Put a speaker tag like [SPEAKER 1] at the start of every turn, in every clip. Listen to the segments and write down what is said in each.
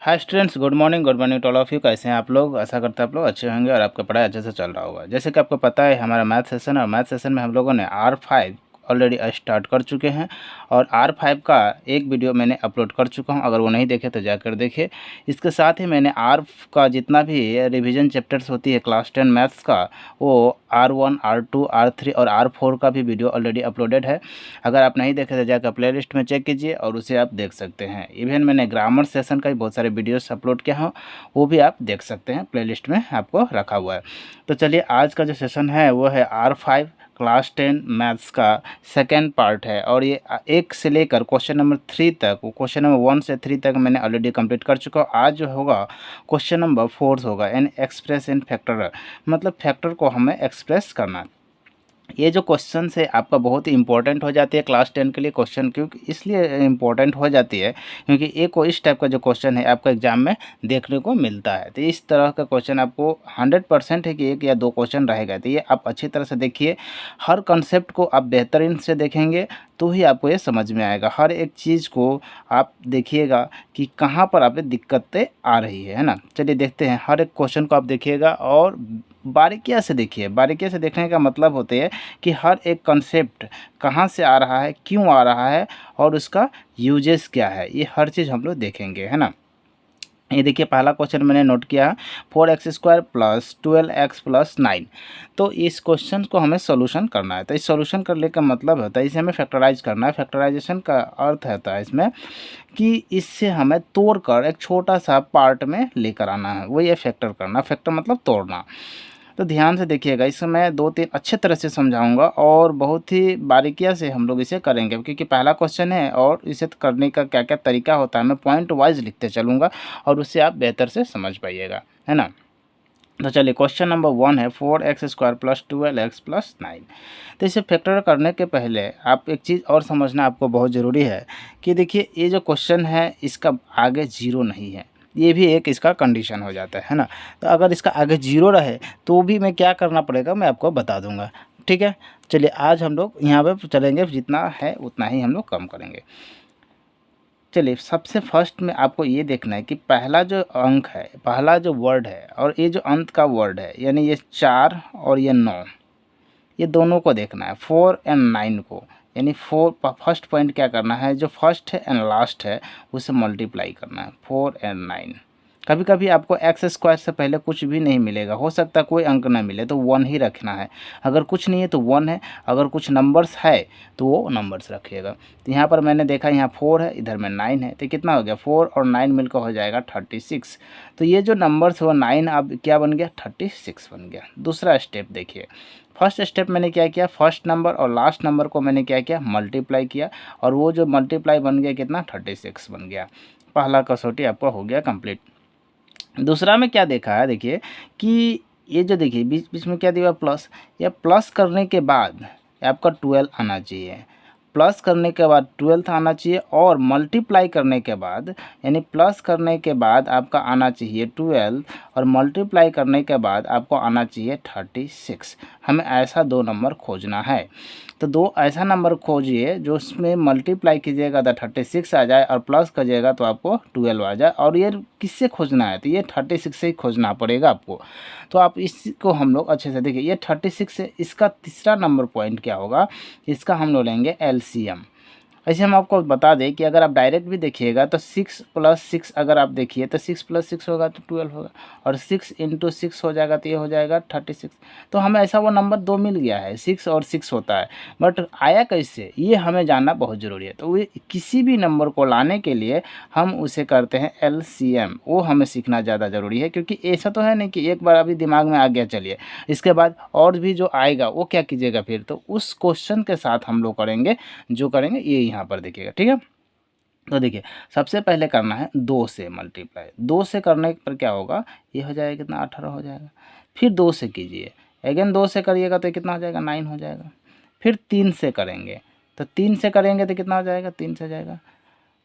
[SPEAKER 1] Hi students, good morning to all of you. कैसे हैं आप लोग? आशा करते हैं आप लोग अच्छे होंगे और आपका पढ़ाई अच्छे से चल रहा होगा। जैसे कि आपको पता है हमारा मैथ सेशन और मैथ सेशन में हम लोगों ने R5 ऑलरेडी स्टार्ट कर चुके हैं और R5 का एक वीडियो मैंने अपलोड कर चुका हूं। अगर वो नहीं देखे तो जाकर देखिए। इसके साथ ही मैंने R का जितना भी रिवीजन चैप्टर्स होती है क्लास 10 मैथ्स का, वो R1 R2 R3 और R4 का भी वीडियो ऑलरेडी अपलोडेड है। अगर आप नहीं देखे तो जाकर प्लेलिस्ट में चेक कीजिए और उसे आप देख सकते हैं। इवन मैंने ग्रामर सेशन का भी बहुत सारे वीडियोस अपलोड किया हूँ, वो भी आप देख सकते हैं, प्लेलिस्ट में आपको रखा हुआ है। तो चलिए, आज का जो सेशन है वो है R5 क्लास 10 मैथ्स का सेकेंड पार्ट है और ये 1 से लेकर क्वेश्चन नंबर 3 तक, क्वेश्चन नंबर 1 से 3 तक मैंने ऑलरेडी कंप्लीट कर चुका हूँ। आज जो होगा क्वेश्चन नंबर 4 होगा, एन एक्सप्रेस इन फैक्टर, मतलब फैक्टर को हमें एक्सप्रेस करना है। ये जो क्वेश्चन है आपका बहुत ही इंपॉर्टेंट हो जाती है क्लास 10 के लिए क्वेश्चन। क्योंकि इसलिए इंपॉर्टेंट हो जाती है क्योंकि एक इस टाइप का जो क्वेश्चन है आपको एग्जाम में देखने को मिलता है। तो इस तरह का क्वेश्चन आपको 100% है कि 1 या 2 क्वेश्चन रहेगा। तो ये आप अच्छी तरह से देखिए, हर कंसेप्ट को आप बेहतरीन से देखेंगे तो ही आपको ये समझ में आएगा। हर एक चीज़ को आप देखिएगा कि कहाँ पर आप दिक्कतें आ रही है ना। चलिए देखते हैं, हर एक क्वेश्चन को आप देखिएगा और बारीकियाँ से देखिए। बारीकियाँ से देखने का मतलब होते हैं कि हर एक कॉन्सेप्ट कहाँ से आ रहा है, क्यों आ रहा है और उसका यूजेस क्या है, ये हर चीज़ हम लोग देखेंगे, है ना। ये देखिए, पहला क्वेश्चन मैंने नोट किया, 4x² + 12x + 9। तो इस क्वेश्चन को हमें सोल्यूशन करना है। तो इस सोल्यूशन करने का मतलब होता है इसे हमें फैक्टराइज करना है। फैक्टराइजेशन का अर्थ होता है इसमें कि इससे हमें तोड़कर एक छोटा सा पार्ट में लेकर आना है, वही है फैक्टर करना। फैक्टर मतलब तोड़ना। तो ध्यान से देखिएगा, इसमें मैं 2-3 अच्छे तरह से समझाऊंगा और बहुत ही बारीकियां से हम लोग इसे करेंगे क्योंकि पहला क्वेश्चन है और इसे करने का क्या क्या तरीका होता है मैं पॉइंट वाइज लिखते चलूँगा और उससे आप बेहतर से समझ पाइएगा, है ना। तो चलिए, क्वेश्चन नंबर 1 है 4x² + 12x + 9। तो इसे फैक्टर करने के पहले आप एक चीज़ और समझना आपको बहुत ज़रूरी है कि देखिए, ये जो क्वेश्चन है इसका आगे जीरो नहीं है, ये भी एक इसका कंडीशन हो जाता है ना। तो अगर इसका आगे जीरो रहे तो भी मैं क्या करना पड़ेगा मैं आपको बता दूंगा, ठीक है। चलिए, आज हम लोग यहाँ पे चलेंगे, जितना है उतना ही हम लोग कम करेंगे। चलिए, सबसे फर्स्ट में आपको ये देखना है कि पहला जो अंक है, पहला जो वर्ड है और ये जो अंत का वर्ड है, यानी ये 4 और ये 9, ये दोनों को देखना है, 4 एंड 9 को। यानी फर्स्ट पॉइंट क्या करना है, जो फर्स्ट है एंड लास्ट है उसे मल्टीप्लाई करना है, 4 एंड 9। कभी कभी आपको x² से पहले कुछ भी नहीं मिलेगा, हो सकता है कोई अंक ना मिले तो 1 ही रखना है। अगर कुछ नहीं है तो 1 है, अगर कुछ नंबर्स है तो वो नंबर्स रखिएगा। तो यहाँ पर मैंने देखा यहाँ 4 है, इधर में 9 है, तो कितना हो गया, 4 और 9 मिलकर हो जाएगा 36। तो ये जो नंबर्स वो 9 अब क्या बन गया, 36 बन गया। दूसरा स्टेप देखिए, फर्स्ट स्टेप मैंने क्या किया, फर्स्ट नंबर और लास्ट नंबर को मैंने क्या किया, मल्टीप्लाई किया और वो जो मल्टीप्लाई बन गया कितना, 36 बन गया। पहला कसौटी आपका हो गया कंप्लीट। दूसरा में क्या देखा है, देखिए कि ये जो देखिए बीच बीच में क्या दिया, प्लस। या प्लस करने के बाद आपका 12 आना चाहिए, प्लस करने के बाद 12 आना चाहिए और मल्टीप्लाई करने के बाद, यानी प्लस करने के बाद आपका आना चाहिए 12 और मल्टीप्लाई करने के बाद आपको आना चाहिए 36। हमें ऐसा 2 नंबर खोजना है। तो 2 ऐसा नंबर खोजिए जो उसमें मल्टीप्लाई कीजिएगा तो 36 आ जाए और प्लस करिएगा तो आपको 12 आ जाए। और ये किससे खोजना है, तो ये 36 से ही खोजना पड़ेगा आपको। तो आप इसको हम लोग अच्छे से देखिए, ये 36 से इसका तीसरा नंबर पॉइंट क्या होगा, इसका हम लोग लेंगे LCM। ऐसे हम आपको बता दें कि अगर आप डायरेक्ट भी देखिएगा तो 6 + 6 अगर आप देखिए तो 6 + 6 होगा तो 12 होगा और 6 × 6 हो जाएगा तो ये हो जाएगा 36। तो हमें ऐसा वो नंबर 2 मिल गया है, 6 और 6 होता है, बट आया कैसे ये हमें जानना बहुत ज़रूरी है। तो वो किसी भी नंबर को लाने के लिए हम उसे करते हैं LCM, वो हमें सीखना ज़्यादा ज़रूरी है क्योंकि ऐसा तो है नहीं कि एक बार अभी दिमाग में आ गया चलिए, इसके बाद और भी जो आएगा वो क्या कीजिएगा फिर, तो उस क्वेश्चन के साथ हम लोग करेंगे, जो करेंगे ये यहाँ पर देखिएगा, ठीक है। तो देखिए, सबसे पहले करना है 2 से मल्टीप्लाई। 2 से करने पर क्या होगा, ये हो जाएगा कितना, 18 हो जाएगा। फिर 2 से कीजिए, अगेन 2 से करिएगा तो कितना हो जाएगा, 9 हो जाएगा। फिर 3 से करेंगे तो 3 से करेंगे तो कितना हो जाएगा, 3 से जाएगा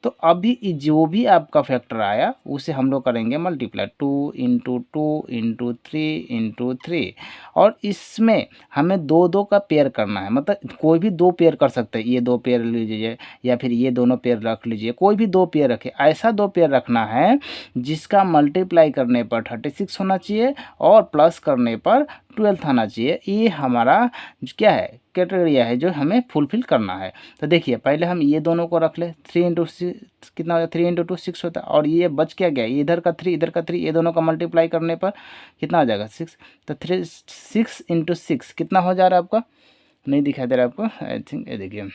[SPEAKER 1] तो अभी जो भी आपका फैक्टर आया उसे हम लोग करेंगे मल्टीप्लाई, 2 इंटू 2 इंटू 3 इंटू 3, और इसमें हमें दो दो का पेयर करना है, मतलब कोई भी दो पेयर कर सकते हैं, ये दो पेयर लीजिए या फिर ये दोनों पेयर रख लीजिए, कोई भी दो पेयर रखे, ऐसा दो पेयर रखना है जिसका मल्टीप्लाई करने पर 36 होना चाहिए और प्लस करने पर 12 आना चाहिए। ये हमारा क्या है, क्राइटेरिया है जो हमें फुलफिल करना है। तो देखिए पहले हम ये दोनों को रख ले, 3 इंटू कितना हो जाता है, 3 इंटू 2 6 होता है, और ये बच क्या गया, इधर का 3 इधर का 3, ये दोनों का मल्टीप्लाई करने पर कितना हो जाएगा 6। तो 6 इंटू 6 कितना हो जा रहा है आपका, नहीं दिखाई दे रहा है आपको, आई थिंक ये देखिए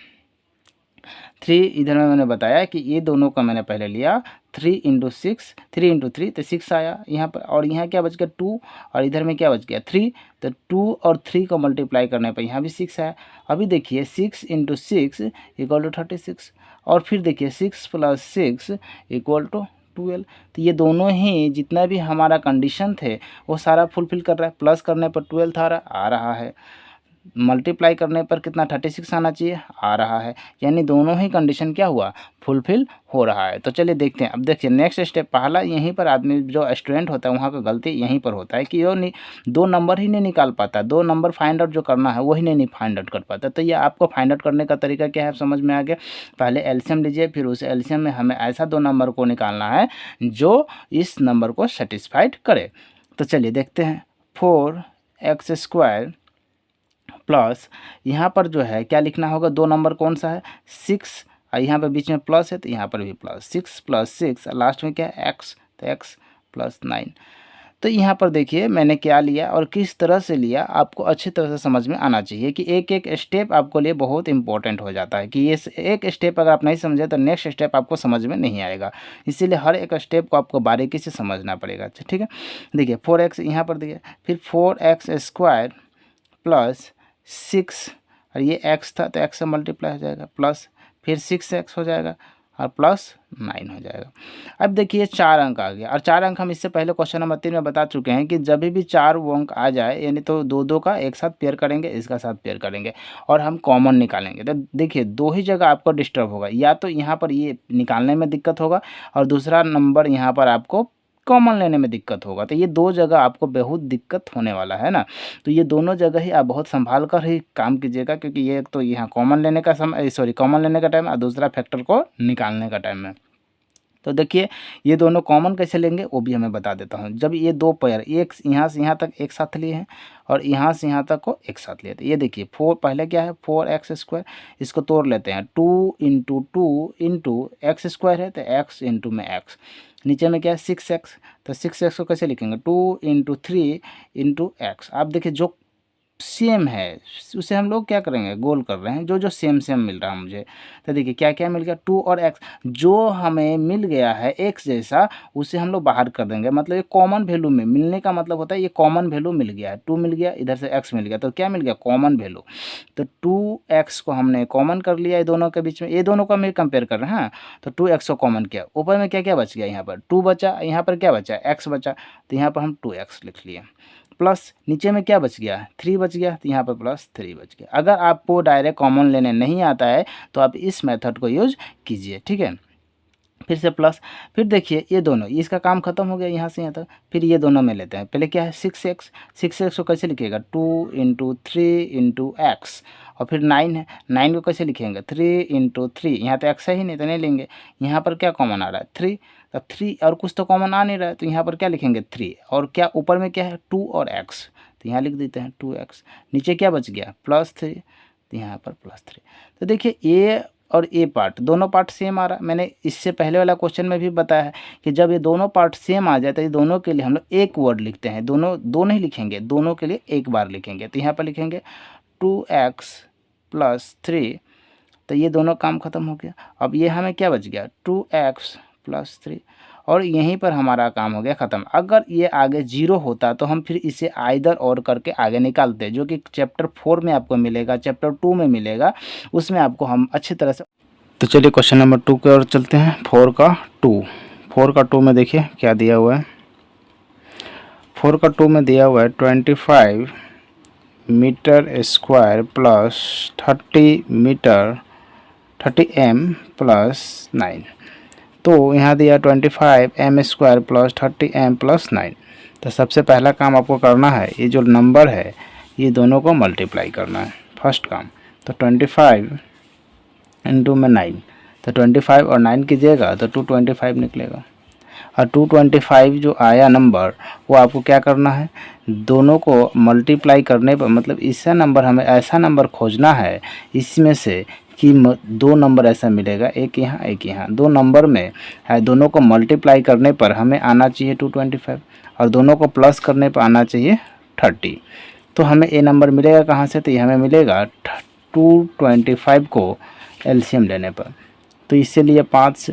[SPEAKER 1] 3 इधर में मैंने बताया कि ये दोनों का मैंने पहले लिया 3 इंटू 6, 3 इंटू 3 तो 6 आया यहाँ पर, और यहाँ क्या बच गया 2, और इधर में क्या बच गया 3, तो 2 और 3 को मल्टीप्लाई करने पर यहाँ भी 6 आया। अभी देखिए 6 इंटू 6 इक्वल टू 36, और फिर देखिए 6 प्लस 6 इक्वल टू 12। तो ये दोनों ही जितना भी हमारा कंडीशन थे वो सारा फुलफिल कर रहा है, प्लस करने पर 12 आ रहा है, मल्टीप्लाई करने पर कितना 36 आना चाहिए, आ रहा है, यानी दोनों ही कंडीशन क्या हुआ, फुलफिल हो रहा है। तो चलिए देखते हैं। अब देखिए नेक्स्ट स्टेप, पहला यहीं पर आदमी जो स्टूडेंट होता है वहाँ का गलती यहीं पर होता है कि वो दो नंबर ही नहीं निकाल पाता, दो नंबर फाइंड आउट जो करना है वही नहीं फाइंड आउट कर पाता। तो ये आपको फाइंड आउट करने का तरीका क्या है समझ में आ गया। पहले एलसीएम लीजिए, फिर उस एलसीएम में हमें ऐसा दो नंबर को निकालना है जो इस नंबर को सेटिस्फाइड करे। तो चलिए देखते हैं, 4x² प्लस यहाँ पर जो है क्या लिखना होगा, दो नंबर कौन सा है 6, और यहाँ पर बीच में प्लस है तो यहाँ पर भी प्लस, 6 प्लस 6 लास्ट में क्या है x, तो x प्लस 9। तो यहाँ पर देखिए मैंने क्या लिया और किस तरह से लिया, आपको अच्छी तरह से समझ में आना चाहिए कि एक एक स्टेप आपको लिए बहुत इंपॉर्टेंट हो जाता है कि ये एक स्टेप अगर आप नहीं समझे तो नेक्स्ट स्टेप आपको समझ में नहीं आएगा, इसीलिए हर एक स्टेप को आपको बारीकी से समझना पड़ेगा। अच्छा ठीक है, देखिए 4x यहाँ पर देखिए, फिर 4x² प्लस 6, और ये x था तो x से मल्टीप्लाई हो जाएगा, प्लस फिर 6x हो जाएगा और प्लस 9 हो जाएगा। अब देखिए 4 अंक आ गया, और 4 अंक हम इससे पहले क्वेश्चन नंबर 3 में बता चुके हैं कि जब भी 4 अंक आ जाए यानी तो दो दो का एक साथ पेयर करेंगे, इसका साथ पेयर करेंगे और हम कॉमन निकालेंगे। तो देखिए दो ही जगह आपको डिस्टर्ब होगा, या तो यहाँ पर ये निकालने में दिक्कत होगा और दूसरा नंबर यहाँ पर आपको कॉमन लेने में दिक्कत होगा। तो ये दो जगह आपको बहुत दिक्कत होने वाला है ना, तो ये दोनों जगह ही आप बहुत संभाल कर ही काम कीजिएगा, क्योंकि ये तो यहाँ कॉमन लेने का समय कॉमन लेने का टाइम और दूसरा फैक्टर को निकालने का टाइम है। तो देखिए ये दोनों कॉमन कैसे लेंगे वो भी हमें बता देता हूँ। जब ये दो पेयर एक यहाँ से यहाँ तक एक साथ लिए हैं और यहाँ से यहाँ तक को एक साथ लिए थे, ये देखिए 4 पहले क्या है 4x², इसको तोड़ लेते हैं, 2 इंटू 2 इंटू x² है तो x इंटू में x, नीचे में क्या है 6x, तो 6x को कैसे लिखेंगे 2 इंटू 3 इंटू x। आप देखिए जो सेम है उसे हम लोग क्या करेंगे, गोल कर रहे हैं, जो जो सेम मिल रहा है मुझे। तो देखिए क्या क्या मिल गया 2 और x, जो हमें मिल गया है x जैसा उसे हम लोग बाहर कर देंगे, मतलब ये कॉमन वैल्यू में मिलने का मतलब होता है ये कॉमन वैल्यू मिल गया है, 2 मिल गया इधर से x मिल गया, तो क्या मिल गया कॉमन वैल्यू। तो 2x को हमने कॉमन कर लिया ये दोनों के बीच में, ये दोनों का हम कंपेयर कर रहे हैं, तो 2x को कॉमन किया, ऊपर में क्या क्या बच गया, यहाँ पर 2 बचा, यहाँ पर क्या बचा x बचा, तो यहाँ पर हम 2x लिख लिए, प्लस नीचे में क्या बच गया 3 बच गया, तो यहाँ पर प्लस 3 बच गया। अगर आपको डायरेक्ट कॉमन लेने नहीं आता है तो आप इस मेथड को यूज कीजिए, ठीक है। फिर से प्लस, फिर देखिए ये दोनों इसका काम खत्म हो गया यहाँ से यहाँ तक, फिर ये दोनों में लेते हैं। पहले क्या है 6x को कैसे लिखिएगा 2 इंटू 3 इंटू एक्स, और फिर 9 है, 9 को कैसे लिखेंगे 3 इंटू 3, यहाँ तो x है ही नहीं तो नहीं लेंगे, यहाँ पर क्या कॉमन आ रहा है 3, तो 3 और कुछ तो कॉमन आ नहीं रहा है तो यहाँ पर क्या लिखेंगे 3, और क्या ऊपर में क्या है 2 और x, तो यहाँ लिख देते हैं 2x, नीचे क्या बच गया +3, तो यहाँ पर +3। तो देखिए ये और ये पार्ट दोनों पार्ट सेम आ रहा है, मैंने इससे पहले वाला क्वेश्चन में भी बताया है कि जब ये दोनों पार्ट सेम आ जाए तो ये दोनों के लिए हम लोग एक वर्ड लिखते हैं, दोनों दो नहीं लिखेंगे, दोनों के लिए एक बार लिखेंगे। तो यहाँ पर लिखेंगे 2x + 3, तो ये दोनों काम खत्म हो गया। अब ये हमें क्या बच गया 2x + 3, और यहीं पर हमारा काम हो गया ख़त्म। अगर ये आगे 0 होता तो हम फिर इसे आइदर और करके आगे निकालते, जो कि चैप्टर 4 में आपको मिलेगा, चैप्टर 2 में मिलेगा, उसमें आपको हम अच्छी तरह से। तो चलिए क्वेश्चन नंबर 2 की ओर चलते हैं। 4 का 2 में देखिए क्या दिया हुआ है। 4 का 2 में दिया हुआ है 25 मीटर स्क्वायर प्लस 30 m + 9। तो यहाँ दिया 25m² प्लस 30m प्लस 9। तो सबसे पहला काम आपको करना है, ये जो नंबर है ये दोनों को मल्टीप्लाई करना है, फर्स्ट काम। तो 25 इंटू में 9, तो 25 और 9 कीजिएगा तो 225 निकलेगा। और 225 जो आया नंबर वो आपको क्या करना है, दोनों को मल्टीप्लाई करने पर, मतलब इसका नंबर, हमें ऐसा नंबर खोजना है इसमें से कि दो नंबर ऐसा मिलेगा, एक यहाँ एक यहाँ, दो नंबर में है, दोनों को मल्टीप्लाई करने पर हमें आना चाहिए 225 और दोनों को प्लस करने पर आना चाहिए 30। तो हमें ये नंबर मिलेगा कहाँ से, तो ये हमें मिलेगा 225 को एलसीएम लेने पर। तो इससे लिए 5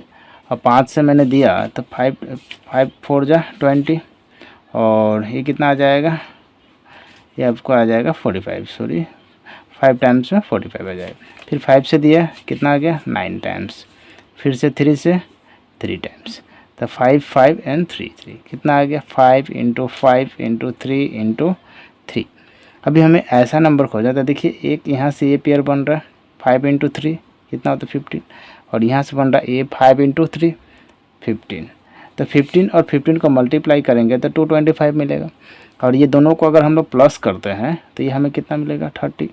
[SPEAKER 1] और 5 से मैंने दिया तो 5 4 जा 20 और ये कितना आ जाएगा, ये आपको आ जाएगा 45, सॉरी 5 टाइम्स में 45 आ जाएगा। फिर 5 से दिया कितना आ गया 9 टाइम्स, फिर से 3 से 3 टाइम्स, तो 5 5 एंड 3 3 कितना आ गया 5 इंटू 5 इंटू 3 इंटू 3। अभी हमें ऐसा नंबर खोजा था, देखिए एक यहाँ से ये पेयर बन रहा है 5 इंटू 3 कितना होता है 15, और यहाँ से बन रहा है ये 5 इंटू 3 15। तो 15 और 15 को मल्टीप्लाई करेंगे तो 225 मिलेगा, और ये दोनों को अगर हम लोग प्लस करते हैं तो ये हमें कितना मिलेगा 30।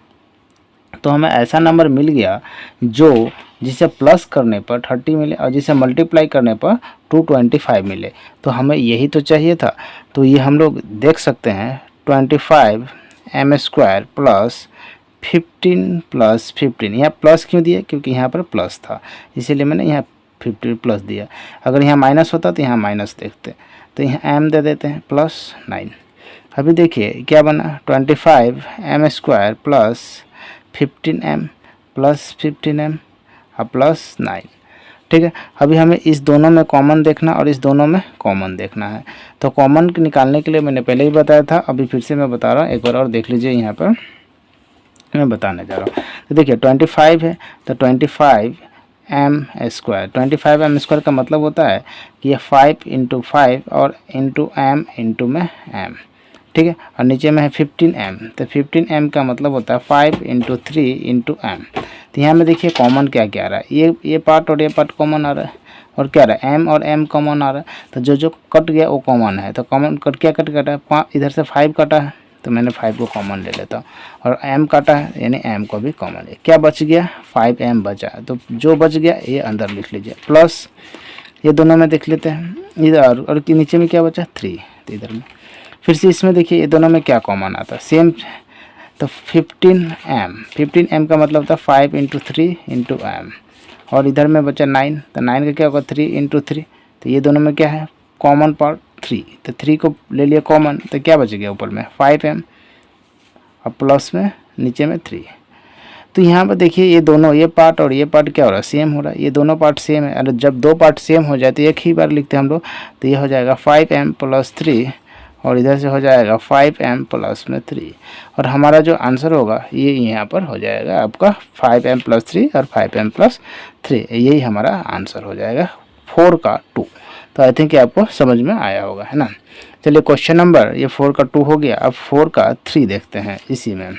[SPEAKER 1] तो हमें ऐसा नंबर मिल गया जो जिसे प्लस करने पर 30 मिले और जिसे मल्टीप्लाई करने पर 225 मिले। तो हमें यही तो चाहिए था। तो ये हम लोग देख सकते हैं 25m² प्लस 15 प्लस 15, यहाँ प्लस क्यों दिया, क्योंकि यहाँ पर प्लस था इसीलिए मैंने यहाँ 50 प्लस दिया। अगर यहाँ माइनस होता तो यहाँ माइनस देखते, तो यहाँ m दे देते हैं प्लस 9। अभी देखिए क्या बना 25m² plus 15m plus 15m और प्लस 9। ठीक है, अभी हमें इस दोनों में कॉमन देखना और इस दोनों में कॉमन देखना है। तो कॉमन निकालने के लिए मैंने पहले ही बताया था, अभी फिर से मैं बता रहा हूँ, एक बार और देख लीजिए। यहाँ पर मैं बताने जा रहा हूँ। तो देखिए 25 है तो 25m², 25m² का मतलब होता है कि ये 5 इंटू 5 और इंटू m इंटू में m, ठीक है। और नीचे में है 15m, तो 15m का मतलब होता है 5 इंटू 3 इंटू m। तो यहाँ में देखिए कॉमन क्या क्या आ रहा है, ये पार्ट और ये पार्ट कॉमन आ रहा है, और क्या आ रहा है m और m कॉमन आ रहा है। तो जो कट गया वो कॉमन है, तो कॉमन कट क्या कटा है, इधर से 5 कटा है तो मैंने 5 को कॉमन ले लेता हूँ, और m काटा है यानी m को भी कॉमन ले। क्या बच गया 5m बचा, तो जो बच गया ये अंदर लिख लीजिए, प्लस ये दोनों में देख लेते हैं इधर, और नीचे में क्या बचा 3, तो इधर में फिर से इसमें देखिए ये दोनों में क्या कॉमन आता है सेम। तो 15m का मतलब होता है 5 इंटू 3 इंटू m, और इधर में बचा 9, तो 9 का क्या होगा 3 इंटू 3, तो ये दोनों में क्या है कॉमन पार्ट 3, तो 3 को ले लिया कॉमन, तो क्या बच गया ऊपर में 5m और प्लस में नीचे में 3। तो यहाँ पर देखिए ये दोनों, ये पार्ट और ये पार्ट क्या हो रहा है सेम हो रहा है, ये दोनों पार्ट सेम है। अरे जब दो पार्ट सेम हो जाए तो एक ही बार लिखते हैं हम लोग, तो ये हो जाएगा 5m प्लस 3 और इधर से हो जाएगा 5m प्लस में 3, और हमारा जो आंसर होगा ये यहाँ पर हो जाएगा आपका 5m प्लस 3 और 5m प्लस 3, यही हमारा आंसर हो जाएगा 4 का 2। तो आई थिंक आपको समझ में आया होगा, है ना। चलिए क्वेश्चन नंबर ये 4 का 2 हो गया, अब 4 का 3 देखते हैं इसी में।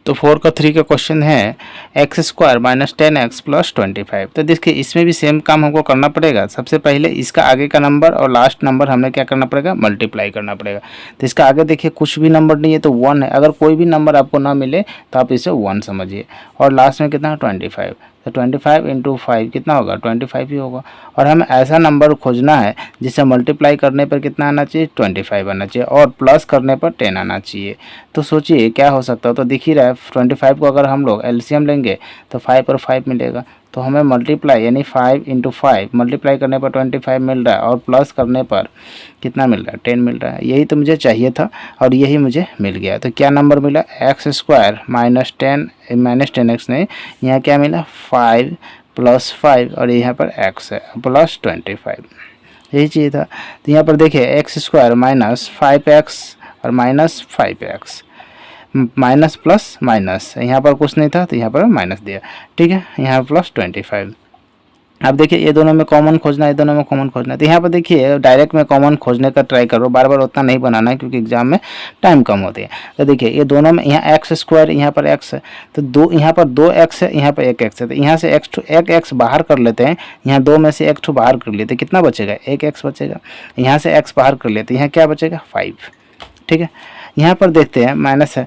[SPEAKER 1] तो 4 का 3 का क्वेश्चन है x² माइनस 10x प्लस 25। तो देखिए इसमें भी सेम काम हमको करना पड़ेगा। सबसे पहले इसका आगे का नंबर और लास्ट नंबर हमें क्या करना पड़ेगा मल्टीप्लाई करना पड़ेगा। तो इसका आगे देखिए कुछ भी नंबर नहीं है तो 1 है, अगर कोई भी नंबर आपको ना मिले तो आप इसे 1 समझिए, और लास्ट में कितना 25, तो 25 इंटू 5 कितना होगा 25 ही होगा। और हमें ऐसा नंबर खोजना है जिसे मल्टीप्लाई करने पर कितना आना चाहिए 25 आना चाहिए, और प्लस करने पर 10 आना चाहिए। तो सोचिए क्या हो सकता है, तो दिख ही रहा है 25 को अगर हम लोग एलसीएम लेंगे तो 5 और 5 मिलेगा, तो हमें मल्टीप्लाई यानी 5 इंटू 5 मल्टीप्लाई करने पर 25 मिल रहा है, और प्लस करने पर कितना मिल रहा है 10 मिल रहा है। यही तो मुझे चाहिए था और यही मुझे मिल गया। तो क्या नंबर मिला x² माइनस 10x नहीं, यहाँ क्या मिला 5 प्लस 5 और यहाँ पर x है प्लस 25, यही चाहिए था। तो यहाँ पर देखिए x² माइनस 5x और minus 5x, minus plus minus, यहाँ पर कुछ नहीं था तो यहाँ पर माइनस दिया, ठीक है। यहाँ प्लस 25, अब देखिए ये दोनों में कॉमन खोजना है, ये दोनों में कॉमन खोजना है। तो यहाँ पर देखिए डायरेक्ट में कॉमन खोजने का ट्राई करो, बार बार उतना नहीं बनाना है क्योंकि एग्जाम में टाइम कम होती है। तो देखिए ये दोनों में यहाँ एक्स स्क्वायर, यहाँ पर एक्स है, तो दो यहाँ पर 2x है, यहाँ पर 1x है, तो यहाँ से एक एक्स बाहर कर लेते हैं, यहाँ 2 में से 1 बाहर कर लेते, कितना बचेगा 1x बचेगा। यहाँ से x बाहर कर लेते, यहाँ क्या बचेगा 5। ठीक है, यहाँ पर देखते हैं माइनस है,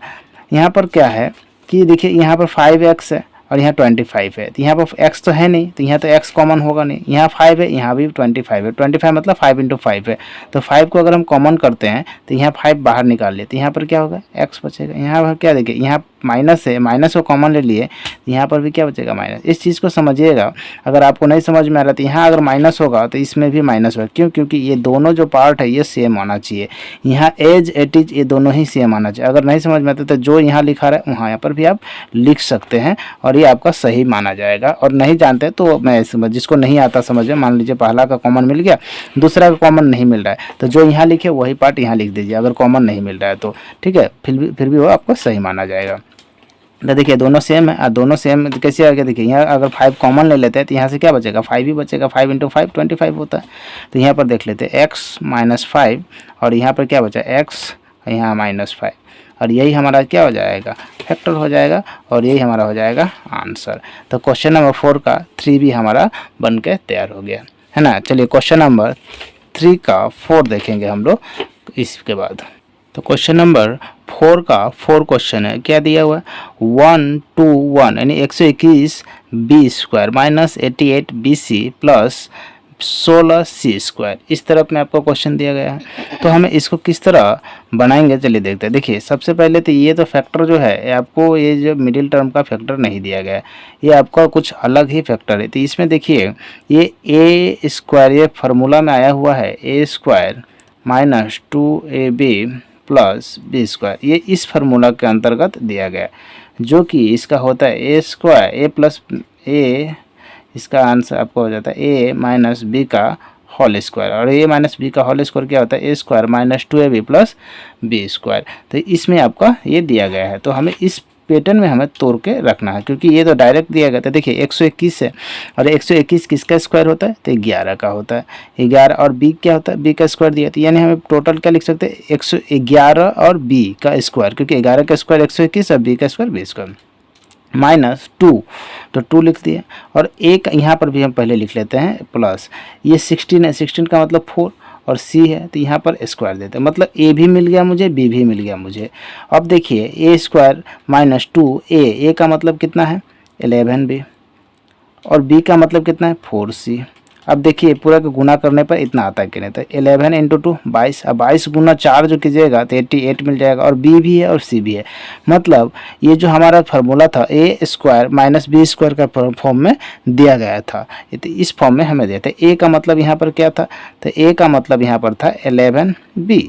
[SPEAKER 1] यहाँ पर क्या है कि देखिए यहाँ पर 5x है और यहाँ 25 है, तो यहाँ पर x तो है नहीं, तो यहाँ तो x कॉमन होगा नहीं, यहाँ 5 है, यहाँ भी 25 है, 25 मतलब 5 × 5 है, तो 5 को अगर हम कॉमन करते हैं तो यहाँ 5 बाहर निकाल लेते, तो यहाँ पर क्या होगा x बचेगा। यहाँ पर क्या देखिए यहाँ माइनस है, माइनस को कॉमन ले लिए, यहाँ पर भी क्या बचेगा माइनस। इस चीज़ को समझिएगा, अगर आपको नहीं समझ में आ रहा तो यहाँ अगर माइनस होगा तो इसमें भी माइनस होगा, क्यों, क्योंकि ये दोनों जो पार्ट है ये सेम आना चाहिए, यहाँ एज इट इज ये दोनों ही सेम आना चाहिए। अगर नहीं समझ में आता तो जो यहाँ लिखा रहा है वहाँ यहाँ पर भी आप लिख सकते हैं और ये आपका सही माना जाएगा। और नहीं जानते तो मैं जिसको नहीं आता समझ में, मान लीजिए पहला का कॉमन मिल गया, दूसरा का कॉमन नहीं मिल रहा है, तो जो यहाँ लिखे वही पार्ट यहाँ लिख दीजिए अगर कॉमन नहीं मिल रहा है तो, ठीक है, फिर भी वो आपको सही माना जाएगा। तो देखिए दोनों सेम है, दोनों सेम कैसे आ गया, देखिए यहाँ अगर 5 कॉमन ले लेते हैं तो यहाँ से क्या बचेगा 5 ही बचेगा, 5 × 5 25 होता है। तो यहाँ पर देख लेते हैं x - 5 और यहाँ पर क्या बचा x, यहाँ -5, और यही हमारा क्या हो जाएगा फैक्टर हो जाएगा और यही हमारा हो जाएगा आंसर। तो क्वेश्चन नंबर 4 का 3 भी हमारा बन के तैयार हो गया है ना। चलिए क्वेश्चन नंबर 3 का 4 देखेंगे हम लोग इसके बाद। तो क्वेश्चन नंबर 4 का 4 क्वेश्चन है, क्या दिया हुआ है 121 यानी 121 B square minus 88 BC plus 16 C²। इस तरफ में आपको क्वेश्चन दिया गया है, तो हमें इसको किस तरह बनाएंगे चलिए देखते हैं। देखिए सबसे पहले तो ये तो फैक्टर जो है आपको ये जो मिडिल टर्म का फैक्टर नहीं दिया गया है, ये आपका कुछ अलग ही फैक्टर है। तो इसमें देखिए ये a², ये फार्मूला में आया हुआ है a² minus 2ab plus b², ये इस फार्मूला के अंतर्गत दिया गया, जो कि इसका होता है a² a प्लस a, इसका आंसर आपको हो जाता है a माइनस बी का होल स्क्वायर, और a माइनस बी का होल स्क्वायर क्या होता है a² minus 2ab plus b²। तो इसमें आपका ये दिया गया है, तो हमें इस पैटर्न में हमें तोड़ के रखना है, क्योंकि ये तो डायरेक्ट दिया गया था। देखिए 121 है और 121 किसका स्क्वायर होता है तो 11 का होता है, 11, और b क्या होता है b का स्क्वायर दिया, तो यानी हमें टोटल क्या लिख सकते हैं 111 और b का स्क्वायर, क्योंकि 11 का स्क्वायर 121 और b का स्क्वायर b² माइनस 2, तो 2 लिख दिए, और एक यहाँ पर भी हम पहले लिख लेते हैं प्लस, ये 16 है, 16 का मतलब 4 और c है, तो यहाँ पर स्क्वायर देते हैं, मतलब a भी मिल गया मुझे, b भी मिल गया मुझे। अब देखिए a² माइनस 2a का मतलब कितना है 11b, और b का मतलब कितना है 4c। अब देखिए पूरा का गुना करने पर इतना आता है कि नहीं, तो 11 × 2 22, अब 22 गुना 4 जो कीजिएगा तो 88 मिल जाएगा, और b भी है और c भी है। मतलब ये जो हमारा फार्मूला था a² माइनस b² का फॉर्म में दिया गया था, तो इस फॉर्म में हमें देते। a का मतलब यहाँ पर क्या था, तो a का मतलब यहाँ पर था 11b,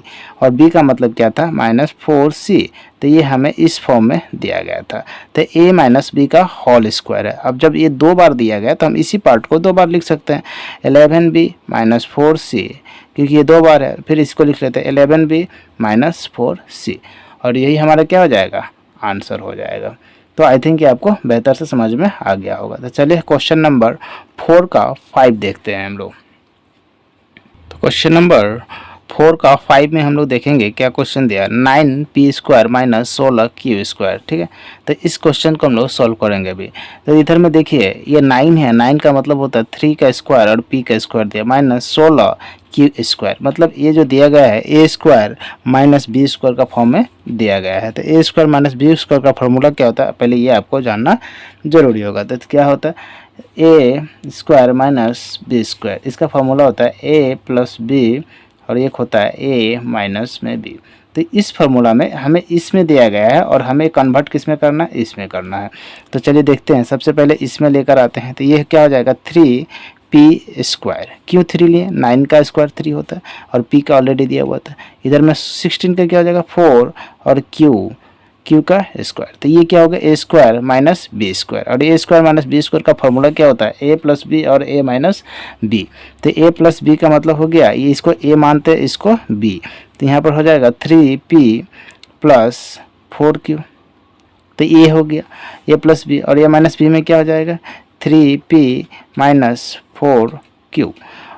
[SPEAKER 1] और b का मतलब क्या था -4c, तो ये हमें इस फॉर्म में दिया गया था। तो a माइनस बी का होल स्क्वायर है। अब जब ये 2 बार दिया गया तो हम इसी पार्ट को 2 बार लिख सकते हैं, 11b माइनस 4c, क्योंकि ये 2 बार है, फिर इसको लिख लेते हैं 11b माइनस 4c, और यही हमारा क्या हो जाएगा आंसर हो जाएगा। तो आई थिंक ये आपको बेहतर से समझ में आ गया होगा। तो चलिए क्वेश्चन नंबर 4 का 5 देखते हैं हम लोग। तो क्वेश्चन नंबर 4 का 5 में हम लोग देखेंगे क्या क्वेश्चन दिया, 9p² माइनस 16q²। ठीक है, तो इस क्वेश्चन को हम लोग सॉल्व करेंगे अभी। तो इधर में देखिए ये 9 है, 9 का मतलब होता है 3 का स्क्वायर और p का स्क्वायर दिया, माइनस 16q², मतलब ये जो दिया गया है a² माइनस b² का फॉर्म में दिया गया है। तो a² माइनस b² का फॉर्मूला क्या होता है पहले ये आपको जानना जरूरी होगा। तो क्या होता है a² माइनस b², इसका फॉर्मूला होता है a प्लस b और एक होता है a माइनस में b। तो इस फार्मूला में हमें इसमें दिया गया है और हमें कन्वर्ट किस में करना है, इसमें करना है। तो चलिए देखते हैं, सबसे पहले इसमें लेकर आते हैं। तो ये क्या हो जाएगा 3p², क्यों 3 लिए, 9 का स्क्वायर 3 होता है और p का ऑलरेडी दिया हुआ था। इधर में 16 का क्या हो जाएगा 4 और q का स्क्वायर, तो ये क्या होगा a² माइनस b², और a² माइनस b² का फॉर्मूला क्या होता है a प्लस बी और a माइनस बी। तो a प्लस बी का मतलब हो गया, ये इसको a मानते हैं इसको b, तो यहाँ पर हो जाएगा 3p प्लस 4q, तो ये हो गया a प्लस बी, और a माइनस बी में क्या हो जाएगा 3p माइनस 4q,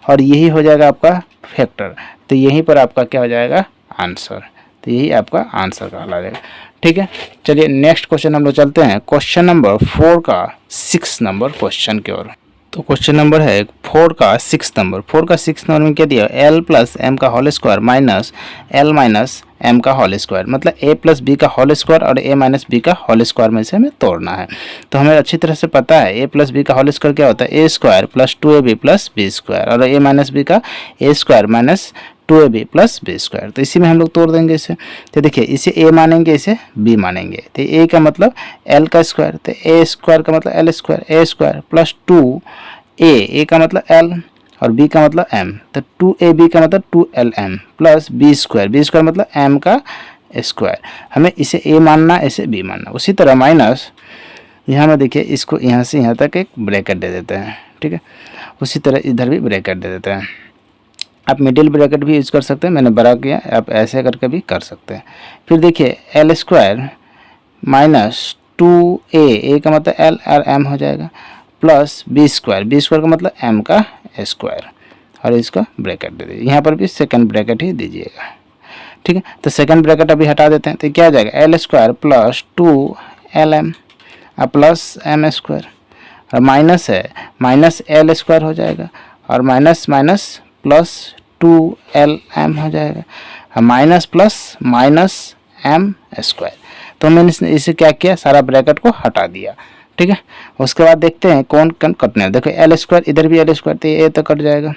[SPEAKER 1] और यही हो जाएगा आपका फैक्टर। तो यहीं पर आपका क्या हो जाएगा आंसर, तो यही आपका आंसर कहला जाएगा। ठीक है, चलिए नेक्स्ट क्वेश्चन हम लोग चलते हैं क्वेश्चन नंबर 4 का 6 नंबर क्वेश्चन की ओर। तो क्वेश्चन नंबर है 4 का 6 नंबर। 4 का 6 नंबर में क्या दिया, l प्लस एम का whole square minus l minus M का होल स्क्वायर, मतलब a प्लस बी का होल स्क्वायर और a माइनस बी का होल स्क्वायर में से हमें तोड़ना है। तो हमें अच्छी तरह से पता है a प्लस बी का होल स्क्वायर क्या होता है, a square plus 2ab plus B square, और a माइनस बी का a square minus 2ab plus B square. तो इसी में हम लोग तोड़ देंगे इसे। तो देखिए इसे a मानेंगे, इसे b मानेंगे। तो a का मतलब l का स्क्वायर, तो a स्क्वायर का मतलब l square, a square plus 2a का मतलब l और b का मतलब m, तो 2ab का मतलब 2lm प्लस b स्क्वायर मतलब m का स्क्वायर। हमें इसे a मानना, इसे b मानना। उसी तरह माइनस यहाँ में देखिए इसको यहाँ से यहाँ तक एक ब्रैकेट दे देते हैं। ठीक है, उसी तरह इधर भी ब्रैकेट दे देते हैं। आप मिडिल ब्रैकेट भी यूज़ कर सकते हैं, मैंने बड़ा किया, आप ऐसे करके भी कर सकते हैं। फिर देखिए एल स्क्वायर माइनस 2a का मतलब l और m हो जाएगा, प्लस b स्क्वायर का मतलब m का स्क्वायर, और इसका ब्रैकेट दे दीजिए। यहाँ पर भी सेकंड ब्रैकेट ही दीजिएगा। ठीक है, तो सेकंड ब्रैकेट अभी हटा देते हैं। तो क्या हो जाएगा, L square plus 2lm plus m square, और माइनस है माइनस l स्क्वायर हो जाएगा, और माइनस माइनस प्लस 2lm हो जाएगा, minus plus minus m square. तो मैंने इसे क्या किया, सारा ब्रैकेट को हटा दिया। ठीक है, उसके बाद देखते हैं कौन कौन कटने हैं। देखो एल स्क्वायर, इधर भी एल स्क्वायर, तो ये तो कट जाएगा।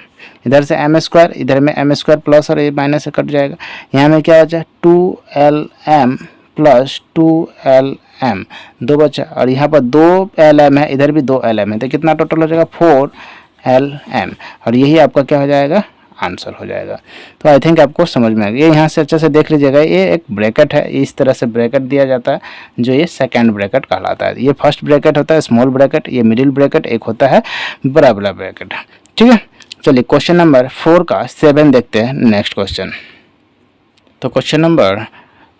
[SPEAKER 1] इधर से एम स्क्वायर, इधर में एम स्क्वायर प्लस और ये माइनस से कट जाएगा। यहाँ में क्या बचा, 2lm प्लस 2lm, 2 बचा, और यहाँ पर 2lm है, इधर भी 2lm है, तो कितना टोटल हो जाएगा 4lm, और यही आपका क्या हो जाएगा आंसर हो जाएगा। तो आई थिंक आपको समझ में आ गया। ये यहाँ से अच्छे से देख लीजिएगा, ये एक ब्रैकेट है, इस तरह से ब्रैकेट दिया जाता है, जो ये सेकंड ब्रैकेट कहलाता है। ये फर्स्ट ब्रैकेट होता है स्मॉल ब्रैकेट, ये मिडिल ब्रैकेट, एक होता है बड़ा बड़ा ब्रैकेट। ठीक है, चलिए क्वेश्चन नंबर 4 का 7 देखते हैं नेक्स्ट क्वेश्चन। तो क्वेश्चन नंबर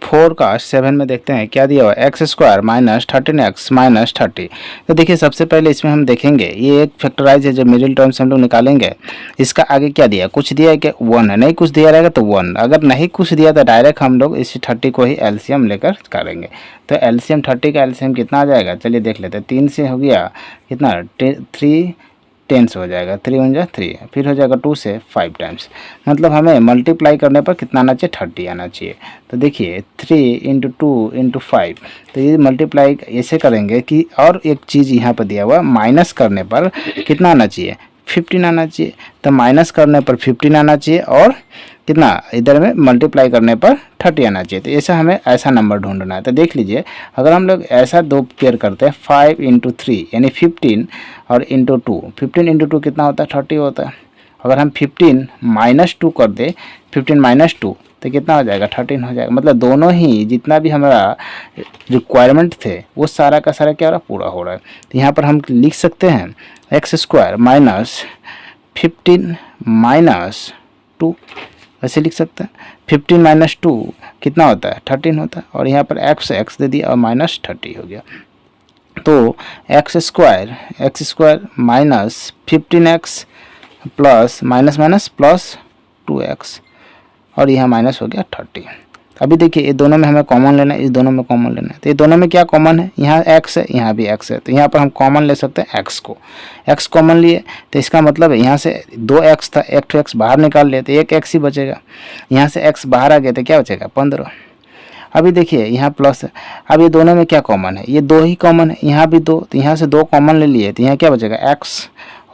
[SPEAKER 1] 4 का 7 में देखते हैं क्या दिया हुआ, x square minus 13x minus 30। तो देखिए सबसे पहले इसमें हम देखेंगे, ये एक फैक्टराइज है, जो मिडिल टर्म से हम लोग निकालेंगे। इसका आगे क्या दिया, कुछ दिया है कि 1 है, नहीं कुछ दिया रहेगा तो 1, अगर नहीं कुछ दिया तो डायरेक्ट हम लोग इस 30 को ही एलसीएम लेकर करेंगे। तो एलसीएम 30 का एलसीएम कितना आ जाएगा, चलिए देख लेते हैं। 3 से हो गया कितना, 3 10 से हो जाएगा, 3 1 जा 3, फिर हो जाएगा 2 से 5 टाइम्स, मतलब हमें मल्टीप्लाई करने पर कितना आना चाहिए, 30 आना चाहिए। तो देखिए 3 × 2 × 5, तो ये मल्टीप्लाई ऐसे करेंगे कि, और एक चीज़ यहाँ पर दिया हुआ, माइनस करने पर कितना आना चाहिए, 15 आना चाहिए। तो माइनस करने पर 15 आना चाहिए, और कितना इधर में मल्टीप्लाई करने पर 30 आना चाहिए। तो ऐसा हमें ऐसा नंबर ढूंढना है। तो देख लीजिए, अगर हम लोग ऐसा दो पेयर करते हैं, 5 × 3 यानी 15 और इंटू 2, 15 × 2 कितना होता है, 30 होता है। अगर हम 15 - 2 कर दे, 15 - 2 तो कितना हो जाएगा, 13 हो जाएगा। मतलब दोनों ही जितना भी हमारा रिक्वायरमेंट थे वो सारा का सारा क्या हो रहा है, पूरा हो रहा है। तो यहाँ पर हम लिख सकते हैं एक्स स्क्वायर माइनस 15 - 2, ऐसे लिख सकते हैं। 15 - 2 कितना होता है, 13 होता है, और यहाँ पर एक्स दे दिया और माइनस 30 हो गया। तो x square minus 15x plus minus minus plus 2x, और यहाँ माइनस हो गया 30। अभी देखिए ये दोनों में हमें कॉमन लेना है, इस दोनों में कॉमन लेना है। तो ये दोनों में क्या कॉमन है, यहाँ x है, यहाँ भी x है, तो यहाँ पर हम कॉमन ले सकते हैं x को। x कॉमन लिए तो इसका मतलब है यहाँ से 2x था, एक तो x बाहर निकाल लिए तो एक x ही बचेगा। यहाँ से x बाहर आ गया तो क्या बचेगा, 15। अभी देखिए यहाँ प्लस है, अब ये दोनों में क्या कॉमन है, ये 2 ही कॉमन है, यहाँ भी 2, तो यहाँ से 2 कॉमन ले लिए तो यहाँ क्या बचेगा x,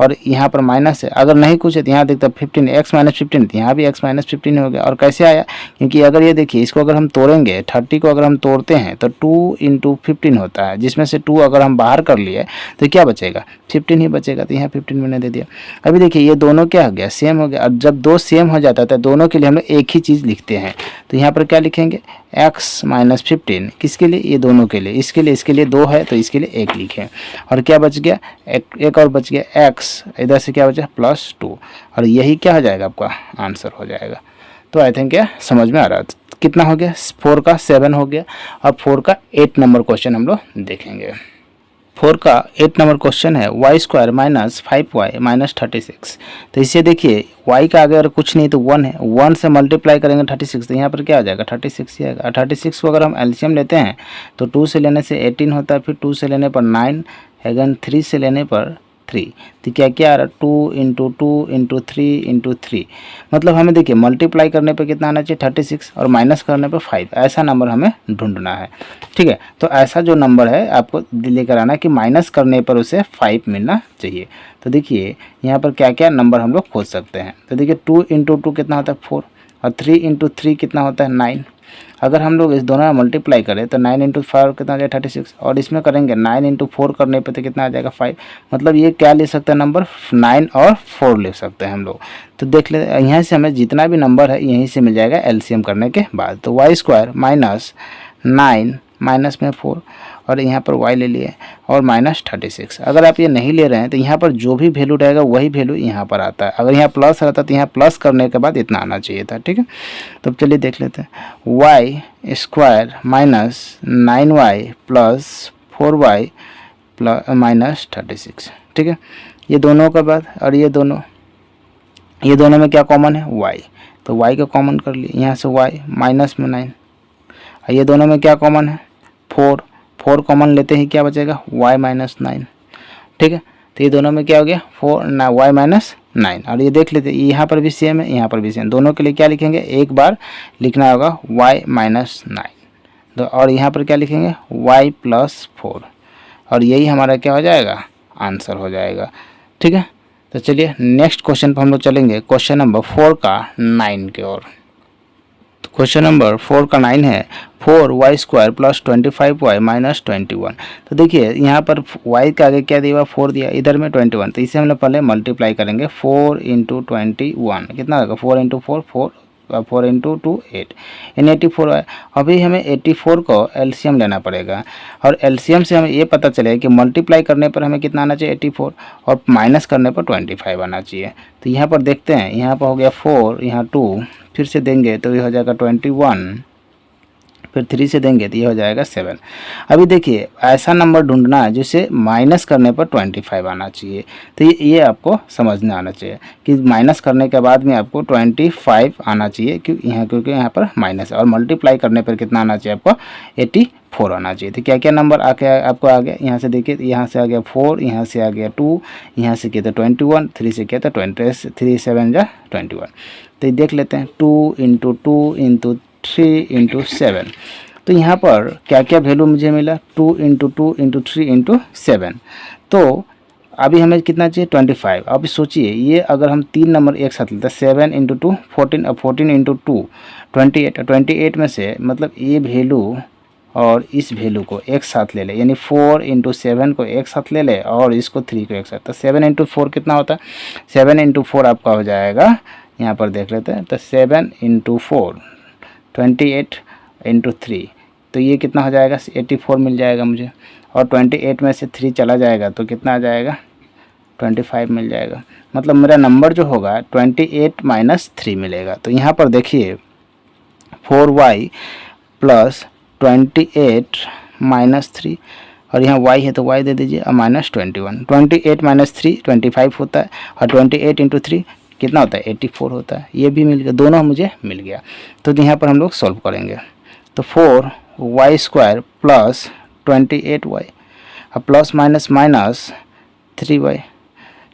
[SPEAKER 1] और यहाँ पर माइनस है। अगर नहीं कुछ है तो यहाँ देखते 15, x - 15, तो यहाँ भी x - 15 हो गया। और कैसे आया, क्योंकि अगर ये देखिए इसको अगर हम तोड़ेंगे, 30 को अगर हम तोड़ते हैं तो 2 × 15 होता है, जिसमें से 2 अगर हम बाहर कर लिए तो क्या बचेगा, 15 ही बचेगा। तो यहाँ 15 मैंने दे दिया। अभी देखिए ये दोनों क्या हो गया, सेम हो गया। अब जब 2 सेम हो जाता है तो दोनों के लिए हम लोग एक ही चीज़ लिखते हैं। तो यहाँ पर क्या लिखेंगे, x - 15 किसके लिए, ये दोनों के लिए, इसके लिए 2 है तो इसके लिए 1 लिखें। और क्या बच गया, एक और बच गया x, इधर से क्या बचा +2, और यही क्या हो जाएगा, आपका आंसर हो जाएगा। तो आई थिंक क्या समझ में आ रहा है। कितना हो गया, 4 का 7 हो गया। अब 4 का 8 नंबर क्वेश्चन हम लोग देखेंगे। 4 का 8 नंबर क्वेश्चन है Y square minus 5y minus 36। तो इसे देखिए y का अगर कुछ नहीं तो 1 है, 1 से मल्टीप्लाई करेंगे 36 तो यहाँ पर क्या आ जाएगा 36 ही आएगा। 36 को अगर हम एलसीएम लेते हैं तो 2 से लेने से 18 होता है, फिर 2 से लेने पर 9, अगेन 3 से लेने पर 3। तो क्या क्या आ रहा है 2 इंटू 2 इंटू 3 इंटू 3, मतलब हमें देखिए मल्टीप्लाई करने पे कितना आना चाहिए 36 और माइनस करने पे 5, ऐसा नंबर हमें ढूंढना है। ठीक है, तो ऐसा जो नंबर है आपको लेकर आना कि माइनस करने पर उसे 5 मिलना चाहिए। तो देखिए यहाँ पर क्या क्या नंबर हम लोग खोज सकते हैं। तो देखिए 2 इंटू 2 कितना होता है 4 और 3 इंटू 3 कितना होता है 9। अगर हम लोग इस दोनों में मल्टीप्लाई करें तो 9 इंटू 5 कितना आ जाएगा 36, और इसमें करेंगे 9 इंटू 4 करने पे तो कितना आ जाएगा 5। मतलब ये क्या ले सकते हैं नंबर 9 और 4 ले सकते हैं हम लोग। तो देख ले यहाँ से हमें जितना भी नंबर है यहीं से मिल जाएगा एलसीएम करने के बाद। तो वाई स्क्वायर माइनस 9 माइनस में 4 और यहाँ पर y ले लिए और माइनस 36। अगर आप ये नहीं ले रहे हैं तो यहाँ पर जो भी वैल्यू रहेगा वही वैल्यू यहाँ पर आता है। अगर यहाँ प्लस रहता तो यहाँ प्लस करने के बाद इतना आना चाहिए था। ठीक है, तो चलिए देख लेते हैं Y square minus 9y plus 4y plus minus 36। ठीक है, ये दोनों का बाद और ये दोनों में क्या कॉमन है y, तो y का कॉमन कर लिए यहाँ से y माइनस में 9, ये दोनों में क्या कॉमन है 4 कॉमन लेते ही क्या बचेगा y माइनस 9। ठीक है, तो ये दोनों में क्या हो गया 4 y माइनस 9। और ये देख लेते यहाँ पर भी सेम है यहाँ पर भी सेम, दोनों के लिए क्या लिखेंगे एक बार लिखना होगा y माइनस 9, तो और यहाँ पर क्या लिखेंगे y प्लस 4 और यही हमारा क्या हो जाएगा आंसर हो जाएगा। ठीक है, तो चलिए नेक्स्ट क्वेश्चन पर हम लोग चलेंगे, क्वेश्चन नंबर 4 का 9 की ओर। तो क्वेश्चन नंबर 4 का 9 है 4y square plus 25y minus 21। तो देखिए यहाँ पर y का आगे क्या दिया 4 दिया, इधर में 21, तो इसे हम लोग पहले मल्टीप्लाई करेंगे 4 इंटू 21 कितना होगा 4 इंटू 4 इंटू 2 8 यानी 84 है। अभी हमें 84 को एलसीएम लेना पड़ेगा और एलसीएम से हमें ये पता चलेगा कि मल्टीप्लाई करने पर हमें कितना आना चाहिए 84 और माइनस करने पर 25 आना चाहिए। तो यहाँ पर देखते हैं, यहाँ पर हो गया 4, यहाँ 2 फिर से देंगे तो ये हो जाएगा 21, फिर 3 से देंगे तो ये हो जाएगा 7। अभी देखिए ऐसा नंबर ढूंढना है जिसे माइनस करने पर 25 आना चाहिए। तो ये आपको समझना आना चाहिए कि माइनस करने के बाद में आपको 25 आना चाहिए क्योंकि यहाँ पर माइनस है, और मल्टीप्लाई करने पर कितना आना चाहिए आपको 84 आना चाहिए। तो क्या क्या नंबर आपको आ गया, यहाँ से देखिए यहाँ से आ गया 4, यहाँ से आ गया 2, यहाँ से किया था 21, 3 से किया था 20, 3 7 जा 21। तो ये देख लेते हैं 2 इंटू 2 इंटू 3 इंटू 7। तो यहाँ पर क्या क्या वैल्यू मुझे मिला 2 इंटू 2 इंटू 3 इंटू 7। तो अभी हमें कितना चाहिए 25। अब सोचिए ये अगर हम 3 नंबर एक साथ लेते हैं 7 इंटू 2 14, अब 14 इंटू 2 28 में से मतलब ये वैल्यू और इस वैल्यू को एक साथ ले ले, यानी 4 इंटू 7 को एक साथ ले ले और इसको 3 को एक साथ। तो 7 इंटू 4 कितना होता है 7 इंटू 4 आपका हो जाएगा, यहाँ पर देख लेते हैं, तो 7 इंटू 4 28 इंटू 3, तो ये कितना हो जाएगा 84 मिल जाएगा मुझे, और 28 में से 3 चला जाएगा तो कितना आ जाएगा 25 मिल जाएगा। मतलब मेरा नंबर जो होगा 28 माइनस 3 मिलेगा। तो यहाँ पर देखिए 4y प्लस 28 माइनस 3 और यहाँ y है तो y दे दीजिए और माइनस 21। 28 माइनस 3 25 होता है और 28 इंटू 3 कितना होता है 84 होता है। ये भी मिल गया, दोनों मुझे मिल गया। तो यहाँ पर हम लोग सॉल्व करेंगे। तो 4y स्क्वायर प्लस 28y और प्लस माइनस माइनस 3y,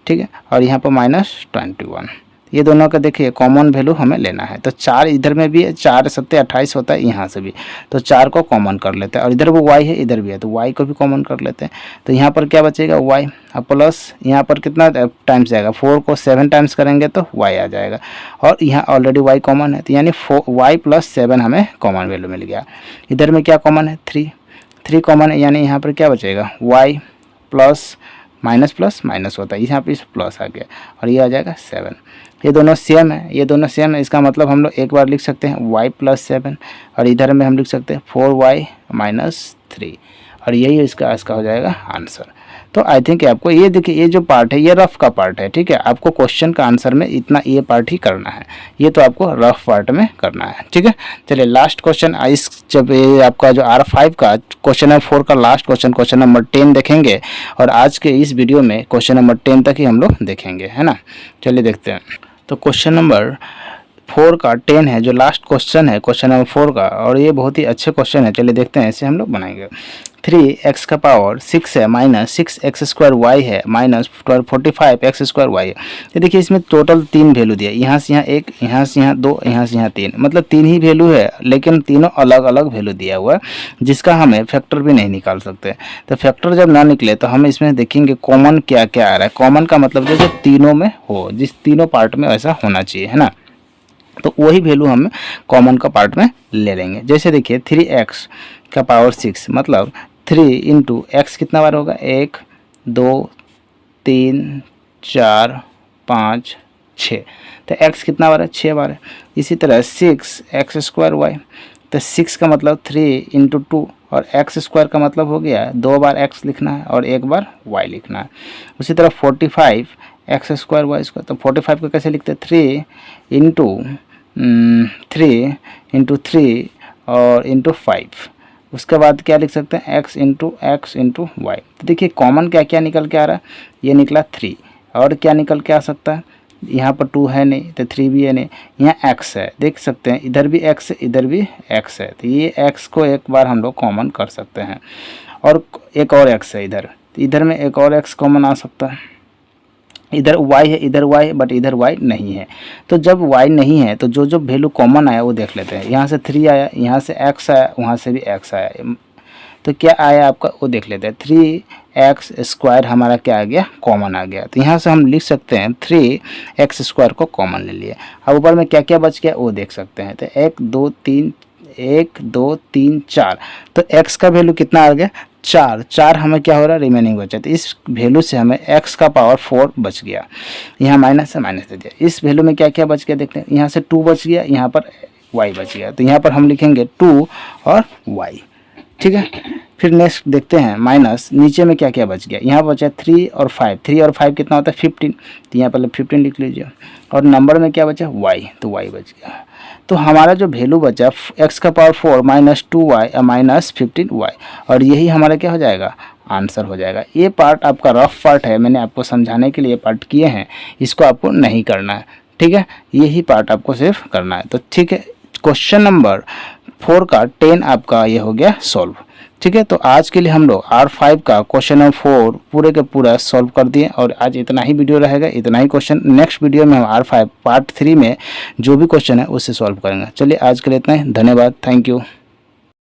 [SPEAKER 1] ठीक है, और यहाँ पर माइनस 21। ये दोनों का देखिए कॉमन वैल्यू हमें लेना है। तो 4 इधर में भी है, 4 7 28 होता है यहाँ से भी, तो 4 को कॉमन कर लेते हैं और इधर वो y है इधर भी है तो y को भी कॉमन कर लेते हैं। तो यहाँ पर क्या बचेगा y, अब प्लस यहाँ पर कितना टाइम्स जाएगा 4 को 7 टाइम्स करेंगे तो y आ जाएगा, और यहाँ ऑलरेडी y कॉमन है तो यानी y प्लस 7 हमें कॉमन वैल्यू मिल गया। इधर में क्या कॉमन है 3 कॉमन है, यानी यहाँ पर क्या बचेगा y plus minus plus minus होता है, यहाँ पे प्लस आ गया और ये आ जाएगा 7। ये दोनों सेम है, इसका मतलब हम लोग एक बार लिख सकते हैं y प्लस 7 और इधर में हम लिख सकते हैं 4y माइनस 3 और यही इसका हो जाएगा आंसर। तो आई थिंक आपको ये देखिए, ये जो पार्ट है ये रफ का पार्ट है, ठीक है। आपको क्वेश्चन का आंसर में इतना ये पार्ट ही करना है, ये तो आपको रफ पार्ट में करना है, ठीक है। चलिए लास्ट क्वेश्चन, इस जब ये आपका जो R5 का क्वेश्चन नंबर 4 का लास्ट क्वेश्चन नंबर 10 देखेंगे, और आज के इस वीडियो में क्वेश्चन नंबर 10 तक ही हम लोग देखेंगे, है ना। चलिए देखते हैं। तो क्वेश्चन नंबर 4 का 10 है, जो लास्ट क्वेश्चन है क्वेश्चन नंबर 4 का, और ये बहुत ही अच्छे क्वेश्चन है। चलिए देखते हैं, इसे हम लोग बनाएंगे। 3x का पावर 6 है, माइनस 6x² y है, माइनस 45x² y है। तो देखिए इसमें टोटल 3 वैल्यू दिया, यहाँ से यहाँ 1, यहाँ से यहाँ 2, यहाँ से यहाँ 3, मतलब 3 ही वैल्यू है, लेकिन तीनों अलग अलग वैल्यू दिया हुआ है, जिसका हमें फैक्टर भी नहीं निकाल सकते। तो फैक्टर जब ना निकले तो हम इसमें देखेंगे कॉमन क्या क्या आ रहा है। कॉमन का मतलब जो तीनों में हो, जिस तीनों पार्ट में ऐसा होना चाहिए, है ना। तो वही वैल्यू हम कॉमन का पार्ट में ले लेंगे। जैसे देखिए 3x का पावर 6, मतलब 3 इंटू एक्स कितना बार होगा, 1 2 3 4 5 6, तो x कितना बार है, 6 बार है। इसी तरह 6x² y, तो 6 का मतलब 3 इंटू 2, और x² का मतलब हो गया 2 बार x लिखना है और 1 बार y लिखना है। उसी तरह 45x² y², तो 45 को कैसे लिखते हैं, 3 इंटू 3 और इंटू 5। उसके बाद क्या लिख सकते हैं, x इंटू वाई। तो देखिए कॉमन क्या क्या निकल के आ रहा है, ये निकला 3, और क्या निकल के आ सकता है, यहाँ पर 2 है नहीं, तो 3 भी है नहीं, यहाँ x है, देख सकते हैं इधर भी x है, इधर भी x है, तो ये x को एक बार हम लोग कॉमन कर सकते हैं। और एक और x है इधर, तो इधर में एक और x कॉमन आ सकता है। इधर y है, इधर y है, बट इधर y नहीं है। तो जब y नहीं है तो जो जो वैल्यू कॉमन आया वो देख लेते हैं। यहाँ से 3 आया, यहाँ से x आया, वहाँ से भी x आया, तो क्या आया आपका वो देख लेते हैं। 3x² हमारा क्या आ गया, कॉमन आ गया। तो यहाँ से हम लिख सकते हैं 3x² को कॉमन ले लिए। अब ऊपर में क्या क्या बच गया वो देख सकते हैं। तो 1 2 3 4, तो x का वैल्यू कितना आ गया, 4 हमें क्या हो रहा है, रिमेनिंग बचा। तो इस वैल्यू से हमें x का पावर 4 बच गया। यहाँ माइनस से माइनस दे दिया। इस वैल्यू में क्या क्या बच गया देखते हैं, यहाँ से 2 बच गया, यहाँ पर y बच गया। तो यहाँ पर हम लिखेंगे 2 और y, ठीक है। फिर नेक्स्ट देखते हैं माइनस, नीचे में क्या क्या बच गया, यहाँ बचा 3 और 5, 3 और 5 कितना होता है 15, तो यहाँ पहले 15 लिख लीजिए। और नंबर में क्या बचा, y, तो y बच गया। तो हमारा जो वैल्यू बचा x का power 4 minus 2y minus 15y, और यही हमारा क्या हो जाएगा, आंसर हो जाएगा। ये पार्ट आपका रफ पार्ट है, मैंने आपको समझाने के लिए पार्ट किए हैं, इसको आपको नहीं करना है, ठीक है। यही पार्ट आपको सिर्फ करना है। तो ठीक है, क्वेश्चन नंबर 4 का 10 आपका ये हो गया सॉल्व, ठीक है। तो आज के लिए हम लोग R5 का क्वेश्चन नंबर 4 पूरे के पूरा सॉल्व कर दिए, और आज इतना ही वीडियो रहेगा, इतना ही क्वेश्चन। नेक्स्ट वीडियो में हम R5 पार्ट 3 में जो भी क्वेश्चन है उससे सॉल्व करेंगे। चलिए आज के लिए इतना ही, धन्यवाद, थैंक यू।